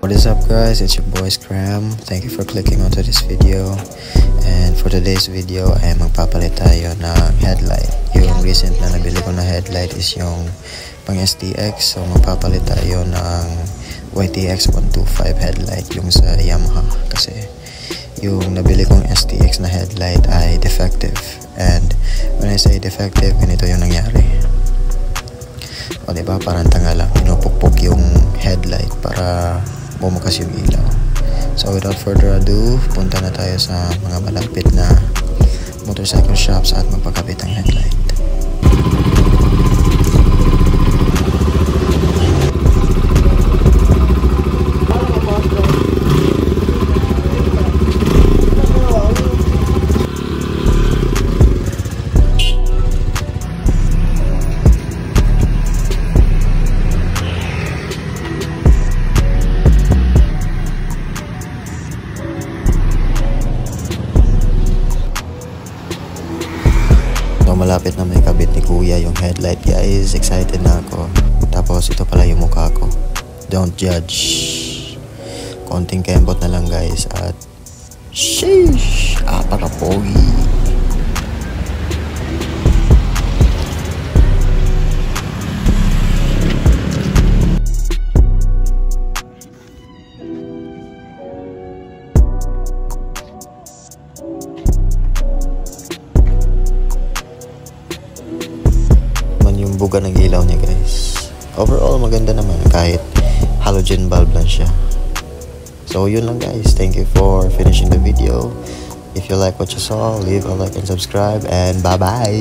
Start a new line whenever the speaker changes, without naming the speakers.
What is up guys, it's your boy Scram. Thank you for clicking onto this video. And for today's video ay magpapalit tayo ng headlight. Yung recent na nabili ko na headlight is yung pang STX. So magpapalit tayo ng YTX 125 headlight yung sa Yamaha. Kasi yung nabili kong STX na headlight ay defective. And when I say defective, ganito yung nangyari. O diba, parang tanga lang, pinupukpok yung headlight para bumukas yung ilaw. So without further ado, punta na tayo sa mga malapit na motorcycle shops at magpakabit ang headlight. Malapit na may kabit ni kuya yung headlight guys. Excited na ako. Tapos ito pala yung mukha ko. Don't judge. Konting kembot na lang guys. At sheesh, apaka-pogi. Yung buga ng ilaw niya guys. Overall maganda naman kahit halogen bulb lang siya. So yun lang guys. Thank you for finishing the video. If you like what you saw, leave a like and subscribe, and bye bye.